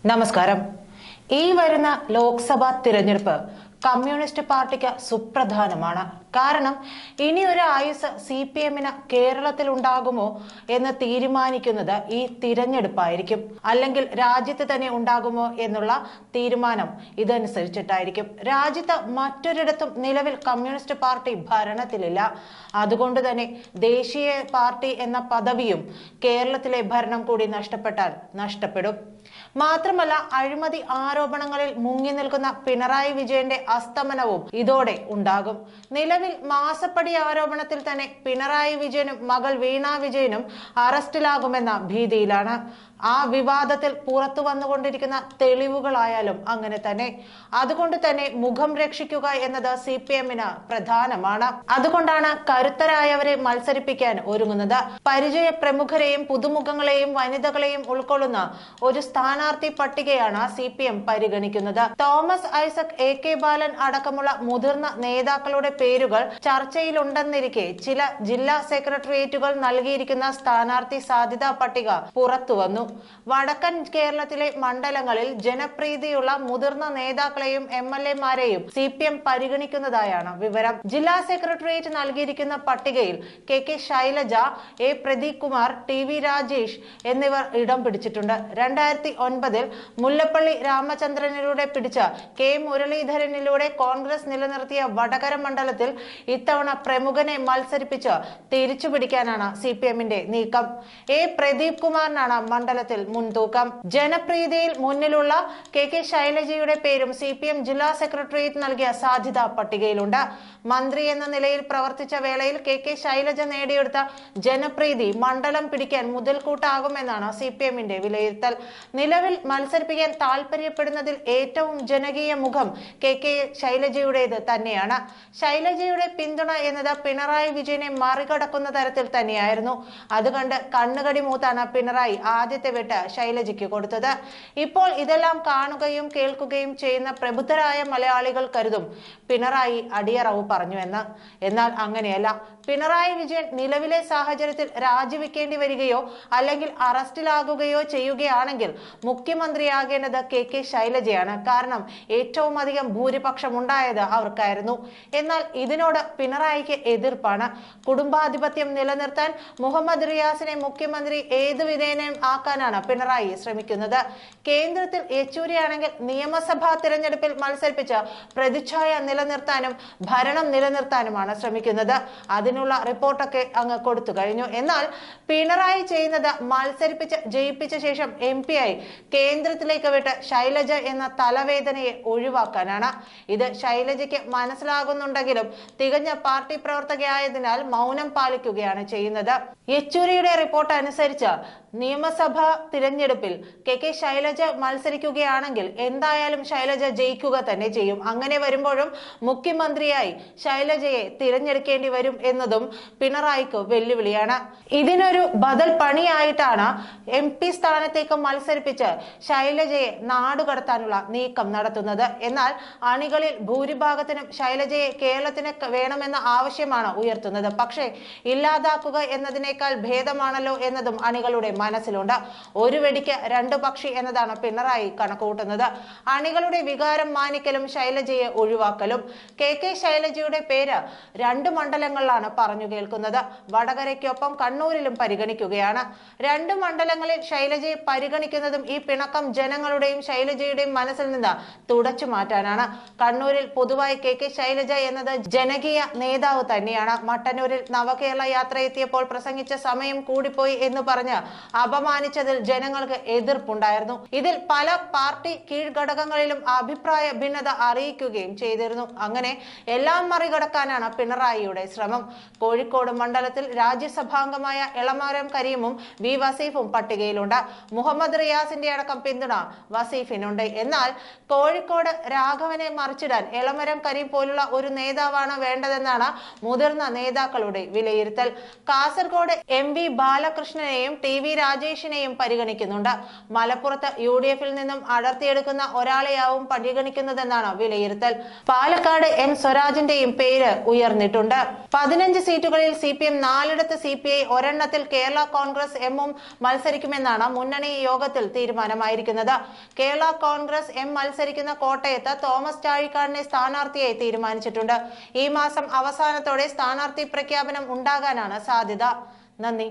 നമസ്കാരം. ഈ വരുന്ന ലോക്സഭാ തിരഞ്ഞെടുപ്പ് കമ്മ്യൂണിസ്റ്റ് പാർട്ടിക്ക് സുപ്രധാനമാണ്. കാരണം ഇനി ഒരു ആയുസ് CPM-ന് കേരളത്തിൽ ഉണ്ടാകുമോ എന്ന് തീരുമാനിക്കുന്നത് ഈ തിരഞ്ഞെടുപ്പായിരിക്കും. അല്ലെങ്കിൽ രാജ്യത്ത് തന്നെ ഉണ്ടാകുമോ എന്നുള്ള തീരുമാനം ഇതനുസരിച്ചിട്ടായിരിക്കും. രാജ്യത്ത് മറ്റൊരിടത്തും നിലവിൽ കമ്മ്യൂണിസ്റ്റ് പാർട്ടി ഭരണത്തിലില്ല. അതുകൊണ്ട് തന്നെ ദേശീയ പാർട്ടി എന്ന പദവിയും കേരളത്തിലെ ഭരണം കൂടി നഷ്ടപ്പെട്ടാൽ നഷ്ടപ്പെടും. മാത്രമല്ല, അഴിമതി ആരോപണങ്ങളിൽ മുങ്ങി നിൽക്കുന്ന പിണറായി വിജയന്റെ അസ്തമനവും ഇതോടെ ഉണ്ടാകും. നിലവിൽ മാസപ്പടി ആരോപണത്തിൽ തന്നെ പിണറായി വിജയനും മകൾ വീണ വിജയനും അറസ്റ്റിലാകുമെന്ന ഭീതിയിലാണ്. ആ വിവാദത്തിൽ പുറത്തു വന്നുകൊണ്ടിരിക്കുന്ന തെളിവുകളായാലും അങ്ങനെ തന്നെ. അതുകൊണ്ട് തന്നെ മുഖം രക്ഷിക്കുക എന്നത് CPM-ന് പ്രധാനമാണ്. അതുകൊണ്ടാണ് കരുത്തരായവരെ മത്സരിപ്പിക്കാൻ ഒരുങ്ങുന്നത്. പരിചയ പ്രമുഖരെയും പുതുമുഖങ്ങളെയും വനിതകളെയും ഉൾക്കൊള്ളുന്ന ഒരു സ്ഥാനാർത്ഥി പട്ടികയാണ് CPM പരിഗണിക്കുന്നത്. തോമസ് ഐസക്, AK ബാലൻ അടക്കമുള്ള മുതിർന്ന നേതാക്കളുടെ പേരുകൾ ചർച്ചയിലുണ്ടെന്നിരിക്കെ ചില ജില്ലാ സെക്രട്ടേറിയറ്റുകൾ നൽകിയിരിക്കുന്ന സ്ഥാനാർത്ഥി സാധ്യതാ പട്ടിക പുറത്തുവന്നു. വടക്കൻ കേരളത്തിലെ മണ്ഡലങ്ങളിൽ ജനപ്രീതിയുള്ള മുതിർന്ന നേതാക്കളെയും MLA-മാരെയും CPM പരിഗണിക്കുന്നതായാണ് വിവരം. ജില്ലാ സെക്രട്ടേറിയറ്റ് നൽകിയിരിക്കുന്ന പട്ടികയിൽ KK Shailaja, A Pradeep Kumar, TV Rajesh എന്നിവർ ഇടം പിടിച്ചിട്ടുണ്ട്. 2009-ൽ മുല്ലപ്പള്ളി രാമചന്ദ്രനിലൂടെ പിടിച്ച K മുരളീധരനിലൂടെ കോൺഗ്രസ് നിലനിർത്തിയ വടകര മണ്ഡലത്തിൽ ഇത്തവണ പ്രമുഖനെ മത്സരിപ്പിച്ച് തിരിച്ചുപിടിക്കാനാണ് CPM-ന്റെ നീക്കം. A പ്രദീപ് കുമാറിനാണ് മണ്ഡലത്തിൽ മുൻതൂക്കം. ജനപ്രീതിയിൽ മുന്നിലുള്ള KK ശൈലജയുടെ പേരും CPM ജില്ലാ സെക്രട്ടേറിയറ്റ് നൽകിയ സാധ്യതാ പട്ടികയിലുണ്ട്. മന്ത്രി എന്ന നിലയിൽ പ്രവർത്തിച്ച വേളയിൽ KK ശൈലജ നേടിയെടുത്ത ജനപ്രീതി മണ്ഡലം പിടിക്കാൻ മുതൽക്കൂട്ടാകുമെന്നാണ് CPM-ന്റെ വിലയിരുത്തൽ. നിലവിൽ മത്സരിപ്പിക്കാൻ താല്പര്യപ്പെടുന്നതിൽ ഏറ്റവും ജനകീയ മുഖം KK ശൈലജയുടേത് തന്നെയാണ്. ശൈലജയുടെ പിന്തുണ എന്നത് പിണറായി വിജയനെ മറികടക്കുന്ന തരത്തിൽ തന്നെയായിരുന്നു. അതുകണ്ട് കണ്ണുകടി മൂത്താണ് പിണറായി ആദ്യത്തെ വെട്ട് ശൈലജയ്ക്ക് കൊടുത്തത്. ഇപ്പോൾ ഇതെല്ലാം കാണുകയും കേൾക്കുകയും ചെയ്യുന്ന പ്രബുദ്ധരായ മലയാളികൾ കരുതും പിണറായി അടിയറവ് പറഞ്ഞുവെന്ന്. എന്നാൽ അങ്ങനെയല്ല. പിണറായി വിജയൻ നിലവിലെ സാഹചര്യത്തിൽ രാജിവെക്കേണ്ടി വരികയോ അല്ലെങ്കിൽ അറസ്റ്റിലാകുകയോ ചെയ്യുകയാണെങ്കിൽ മുഖ്യമന്ത്രിയാകേണ്ടത് KK ശൈലജയാണ്. കാരണം ഏറ്റവും അധികം ഭൂരിപക്ഷം ഉണ്ടായത് അവർക്കായിരുന്നു. എന്നാൽ ഇതിനോട് പിണറായിക്ക് എതിർപ്പാണ്. കുടുംബാധിപത്യം നിലനിർത്താൻ മുഹമ്മദ് റിയാസിനെ മുഖ്യമന്ത്രി ഏതു വിധേനയും ആക്കാനാണ് പിണറായി ശ്രമിക്കുന്നത്. കേന്ദ്രത്തിൽ യെച്ചൂരിയാണെങ്കിൽ നിയമസഭാ തിരഞ്ഞെടുപ്പിൽ മത്സരിപ്പിച്ച് പ്രതിച്ഛായ നിലനിർത്താനും ഭരണം നിലനിർത്താനുമാണ് ശ്രമിക്കുന്നത്. അതിനുള്ള റിപ്പോർട്ടൊക്കെ അങ്ങ് കൊടുത്തു കഴിഞ്ഞു. എന്നാൽ പിണറായി ചെയ്യുന്നത് മത്സരിപ്പിച്ച് ജയിപ്പിച്ച ശേഷം MP ആയി കേന്ദ്രത്തിലേക്ക് വിട്ട് ശൈലജ എന്ന തലവേദനയെ ഒഴിവാക്കാനാണ്. ഇത് ശൈലജയ്ക്ക് മനസ്സിലാകുന്നുണ്ടെങ്കിലും തികഞ്ഞ പാർട്ടി പ്രവർത്തകയായതിനാൽ മൗനം പാലിക്കുകയാണ് ചെയ്യുന്നത്. യെച്ചൂരിയുടെ റിപ്പോർട്ട് അനുസരിച്ച് നിയമസഭാ തിരഞ്ഞെടുപ്പിൽ KK ശൈലജ മത്സരിക്കുകയാണെങ്കിൽ എന്തായാലും ശൈലജ ജയിക്കുക തന്നെ ചെയ്യും. അങ്ങനെ വരുമ്പോഴും മുഖ്യമന്ത്രിയായി ശൈലജയെ തിരഞ്ഞെടുക്കേണ്ടി വരും എന്നതും പിണറായിക്ക് വെല്ലുവിളിയാണ്. ഇതിനൊരു ബദൽ പണിയായിട്ടാണ് MP സ്ഥാനത്തേക്ക് മത്സരിപ്പിച്ച് ശൈലജയെ നാടുകടത്താനുള്ള നീക്കം നടത്തുന്നത്. എന്നാൽ അണികളിൽ ഭൂരിഭാഗത്തിനും ശൈലജയെ കേരളത്തിന് വേണമെന്ന ആവശ്യമാണ് ഉയർത്തുന്നത്. പക്ഷേ ഇല്ലാതാക്കുക എന്നതിനേക്കാൾ ഭേദമാണല്ലോ എന്നതും അണികളുടെ മനസ്സിലുണ്ട്. ഒരു വെടിക്ക് രണ്ടു പക്ഷി എന്നതാണ് പിണറായി കണക്കുകൂട്ടുന്നത്. അണികളുടെ വികാരം മാനിക്കലും ശൈലജയെ ഒഴിവാക്കലും. KK ശൈലജയുടെ പേര് 2 മണ്ഡലങ്ങളിലാണ് പറഞ്ഞു കേൾക്കുന്നത്. വടകരയ്ക്കൊപ്പം കണ്ണൂരിലും പരിഗണിക്കുകയാണ്. 2 മണ്ഡലങ്ങളിൽ ശൈലജയെ പരിഗണിക്കുന്നതും ഈ പിണക്കം ജനങ്ങളുടെയും ശൈലജയുടെയും മനസ്സിൽ നിന്ന് തുടച്ചു മാറ്റാനാണ്. കണ്ണൂരിൽ പൊതുവായി KK ശൈലജ എന്നത് ജനകീയ നേതാവ് തന്നെയാണ്. മട്ടന്നൂരിൽ നവകേരള യാത്ര എത്തിയപ്പോൾ പ്രസംഗിച്ച സമയം കൂടിപ്പോയി എന്ന് പറഞ്ഞ് അപമാനിച്ചതിൽ ജനങ്ങൾക്ക് എതിർപ്പുണ്ടായിരുന്നു. ഇതിൽ പല പാർട്ടി കീഴ്ഘടകങ്ങളിലും അഭിപ്രായ ഭിന്നത അറിയിക്കുകയും ചെയ്തിരുന്നു. അങ്ങനെ എല്ലാം മറികടക്കാനാണ് പിണറായിയുടെ ശ്രമം. കോഴിക്കോട് മണ്ഡലത്തിൽ രാജ്യസഭാംഗമായ എളമരം കരീമും V വസീഫും പട്ടികയിലുണ്ട്. മുഹമ്മദ് റിയാസിന്റെ അടക്കം പിന്തുണ വസീഫിനുണ്ട്. എന്നാൽ കോഴിക്കോട് രാഘവനെ മറിച്ചിടാൻ എളമരം കരീം പോലുള്ള ഒരു നേതാവാണ് വേണ്ടതെന്നാണ് മുതിർന്ന നേതാക്കളുടെ വിലയിരുത്തൽ. കാസർഗോഡ് MV ബാലകൃഷ്ണനെയും TV രാജേഷിനെയും പരിഗണിക്കുന്നുണ്ട്. മലപ്പുറത്ത് UDF-ൽ നിന്നും അടർത്തിയെടുക്കുന്ന ഒരാളെയാവും പരിഗണിക്കുന്നതെന്നാണ് വിലയിരുത്തൽ. പാലക്കാട് M സ്വരാജിന്റെയും പേര് ഉയർന്നിട്ടുണ്ട്. 15 55 സീറ്റുകളിൽ CPM 4ഇടത്ത് CPI ഒരെണ്ണത്തിൽ കേരള കോൺഗ്രസ് എമ്മും മത്സരിക്കുമെന്നാണ് മുന്നണി യോഗത്തിൽ തീരുമാനമായിരിക്കുന്നത്. കേരള കോൺഗ്രസ് എം മത്സരിക്കുന്ന കോട്ടയത്ത് തോമസ് ചാഴിക്കാടനെ സ്ഥാനാർത്ഥിയായി തീരുമാനിച്ചിട്ടുണ്ട്. ഈ മാസം അവസാനത്തോടെ സ്ഥാനാർത്ഥി പ്രഖ്യാപനം ഉണ്ടാകാനാണ് സാധ്യത. നന്ദി.